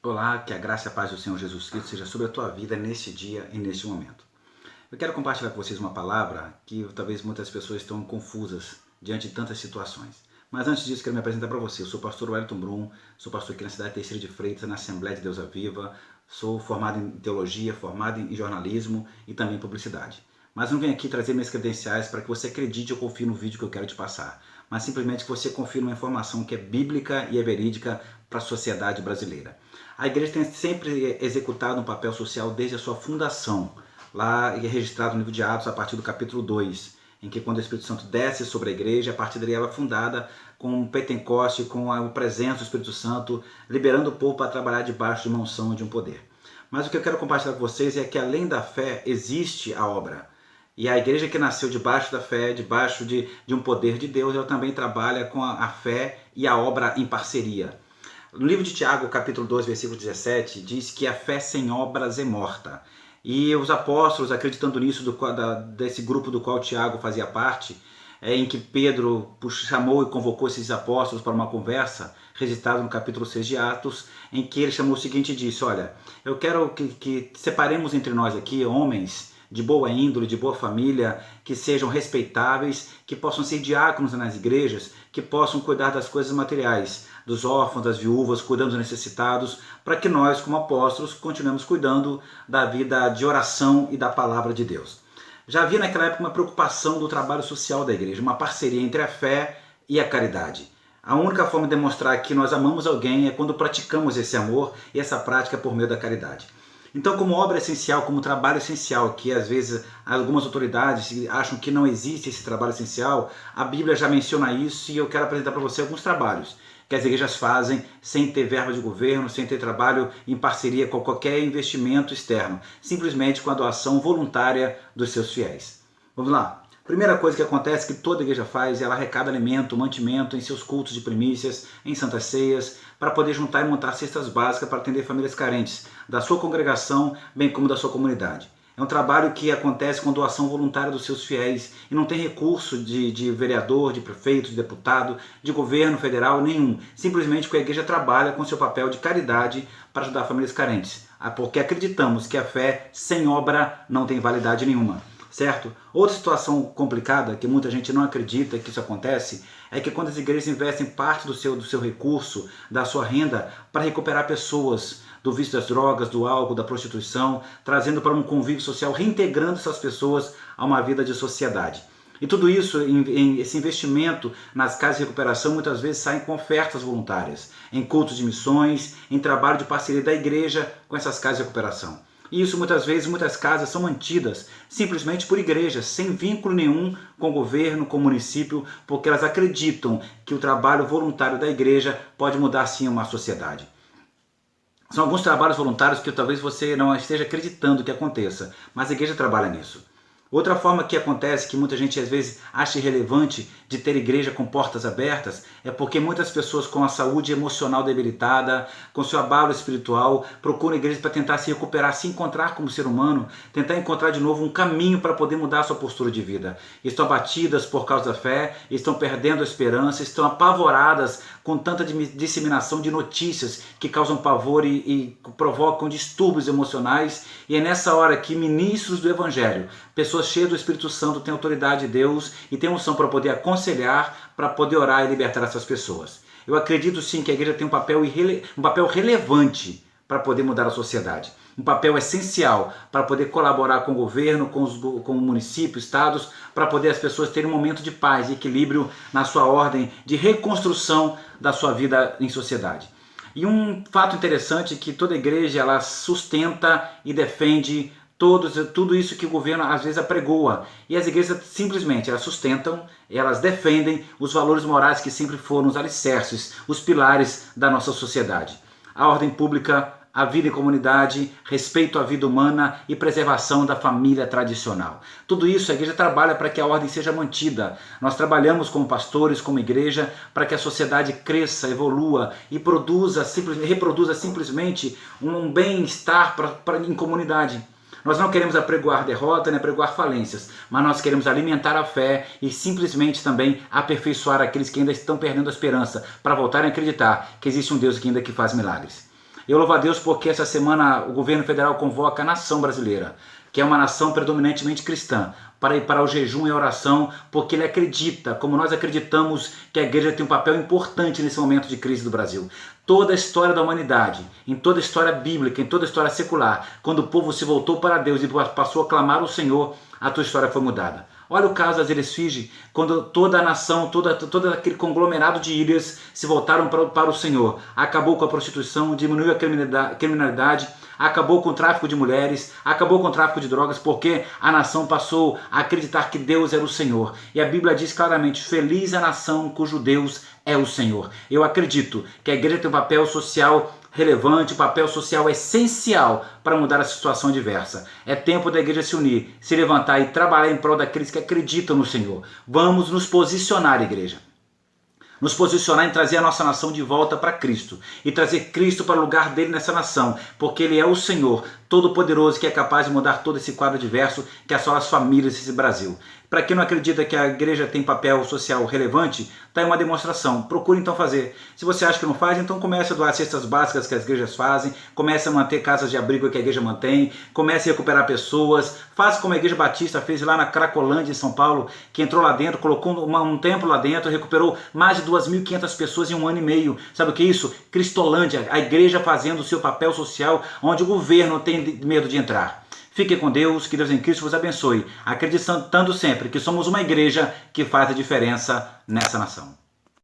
Olá, que a graça e a paz do Senhor Jesus Cristo seja sobre a tua vida neste dia e neste momento. Eu quero compartilhar com vocês uma palavra que talvez muitas pessoas estão confusas diante de tantas situações. Mas antes disso, quero me apresentar para você. Eu sou o pastor Wellington Brum, sou pastor aqui na cidade de Teixeira de Freitas, na Assembleia de Deus Aviva. Sou formado em teologia, formado em jornalismo e também em publicidade. Mas não venho aqui trazer minhas credenciais para que você acredite ou confie no vídeo que eu quero te passar, mas simplesmente que você confie numa informação que é bíblica e é verídica para a sociedade brasileira. A igreja tem sempre executado um papel social desde a sua fundação. Lá é registrado no livro de Atos, a partir do capítulo 2, em que quando o Espírito Santo desce sobre a igreja, a partir daí ela é fundada com o Pentecoste, com a presença do Espírito Santo, liberando o povo para trabalhar debaixo de uma unção e de um poder. Mas o que eu quero compartilhar com vocês é que além da fé, existe a obra. E a igreja que nasceu debaixo da fé, debaixo de um poder de Deus, ela também trabalha com a fé e a obra em parceria. No livro de Tiago, capítulo 2, versículo 17, diz que a fé sem obras é morta. E os apóstolos, acreditando nisso, desse grupo do qual Tiago fazia parte, em que Pedro chamou e convocou esses apóstolos para uma conversa, registrado no capítulo 6 de Atos, em que ele chamou o seguinte e disse: olha, eu quero que separemos entre nós aqui homens de boa índole, de boa família, que sejam respeitáveis, que possam ser diáconos nas igrejas, que possam cuidar das coisas materiais, dos órfãos, das viúvas, cuidando dos necessitados, para que nós, como apóstolos, continuemos cuidando da vida de oração e da palavra de Deus. Já havia naquela época uma preocupação do trabalho social da igreja, uma parceria entre a fé e a caridade. A única forma de demonstrar que nós amamos alguém é quando praticamos esse amor e essa prática por meio da caridade. Então, como obra essencial, como trabalho essencial, que às vezes algumas autoridades acham que não existe esse trabalho essencial, a Bíblia já menciona isso e eu quero apresentar para você alguns trabalhos que as igrejas fazem sem ter verba de governo, sem ter trabalho em parceria com qualquer investimento externo, simplesmente com a doação voluntária dos seus fiéis. Vamos lá? Primeira coisa que acontece que toda igreja faz, ela arrecada alimento, mantimento em seus cultos de primícias, em santas ceias, para poder juntar e montar cestas básicas para atender famílias carentes, da sua congregação, bem como da sua comunidade. É um trabalho que acontece com doação voluntária dos seus fiéis e não tem recurso de vereador, de prefeito, de deputado, de governo federal, nenhum. Simplesmente que a igreja trabalha com seu papel de caridade para ajudar famílias carentes. Porque acreditamos que a fé sem obra não tem validade nenhuma. Certo? Outra situação complicada, que muita gente não acredita que isso acontece, é que quando as igrejas investem parte do seu recurso, da sua renda, para recuperar pessoas do vício das drogas, do álcool, da prostituição, trazendo para um convívio social, reintegrando essas pessoas a uma vida de sociedade. E tudo isso, esse investimento nas casas de recuperação, muitas vezes saem com ofertas voluntárias, em cultos de missões, em trabalho de parceria da igreja com essas casas de recuperação. E isso muitas vezes, muitas casas são mantidas simplesmente por igrejas, sem vínculo nenhum com o governo, com o município, porque elas acreditam que o trabalho voluntário da igreja pode mudar sim uma sociedade. São alguns trabalhos voluntários que talvez você não esteja acreditando que aconteça, mas a igreja trabalha nisso. Outra forma que acontece, que muita gente às vezes acha irrelevante de ter igreja com portas abertas, é porque muitas pessoas com a saúde emocional debilitada, com seu abalo espiritual, procuram a igreja para tentar se recuperar, se encontrar como ser humano, tentar encontrar de novo um caminho para poder mudar a sua postura de vida. Estão abatidas por causa da fé, estão perdendo a esperança, estão apavoradas com tanta disseminação de notícias que causam pavor e provocam distúrbios emocionais, e é nessa hora que ministros do Evangelho, pessoas cheias do Espírito Santo, têm autoridade de Deus e têm unção para poder aconselhar, para poder orar e libertar essas pessoas. Eu acredito sim que a igreja tem um papel relevante para poder mudar a sociedade. Um papel essencial para poder colaborar com o governo, com o município, estados, para poder as pessoas terem um momento de paz e equilíbrio na sua ordem de reconstrução da sua vida em sociedade. E um fato interessante é que toda igreja ela sustenta e defende tudo isso que o governo às vezes apregoa. E as igrejas simplesmente elas sustentam, elas defendem os valores morais que sempre foram os alicerces, os pilares da nossa sociedade. A ordem pública, a vida em comunidade, respeito à vida humana e preservação da família tradicional. Tudo isso a igreja trabalha para que a ordem seja mantida. Nós trabalhamos como pastores, como igreja, para que a sociedade cresça, evolua e reproduza simplesmente um bem-estar em comunidade. Nós não queremos apregoar derrota, nem apregoar falências, mas nós queremos alimentar a fé e simplesmente também aperfeiçoar aqueles que ainda estão perdendo a esperança, para voltarem a acreditar que existe um Deus que ainda que faz milagres. Eu louvo a Deus porque essa semana o governo federal convoca a nação brasileira, que é uma nação predominantemente cristã, para ir para o jejum e a oração, porque ele acredita, como nós acreditamos, que a igreja tem um papel importante nesse momento de crise do Brasil. Toda a história da humanidade, em toda a história bíblica, em toda a história secular, quando o povo se voltou para Deus e passou a clamar ao Senhor, a tua história foi mudada. Olha o caso das Ilhas Fiji, quando toda a nação, todo aquele conglomerado de ilhas se voltaram para o Senhor. Acabou com a prostituição, diminuiu a criminalidade, acabou com o tráfico de mulheres, acabou com o tráfico de drogas, porque a nação passou a acreditar que Deus era o Senhor. E a Bíblia diz claramente, feliz a nação cujo Deus é o Senhor. Eu acredito que a igreja tem um papel social relevante, papel social essencial para mudar a situação adversa. É tempo da igreja se unir, se levantar e trabalhar em prol daqueles que acreditam no Senhor. Vamos nos posicionar, igreja. Nos posicionar em trazer a nossa nação de volta para Cristo e trazer Cristo para o lugar dele nessa nação, porque ele é o Senhor Todo-Poderoso que é capaz de mudar todo esse quadro adverso que assola as famílias desse Brasil. Para quem não acredita que a igreja tem papel social relevante, está aí uma demonstração. Procure então fazer. Se você acha que não faz, então comece a doar cestas básicas que as igrejas fazem, comece a manter casas de abrigo que a igreja mantém, comece a recuperar pessoas, faça como a Igreja Batista fez lá na Cracolândia, em São Paulo, que entrou lá dentro, colocou um templo lá dentro, recuperou mais de 2.500 pessoas em 1 ano e meio. Sabe o que é isso? Cristolândia, a igreja fazendo o seu papel social, onde o governo tem medo de entrar. Fique com Deus, que Deus em Cristo vos abençoe, acreditando sempre que somos uma igreja que faz a diferença nessa nação.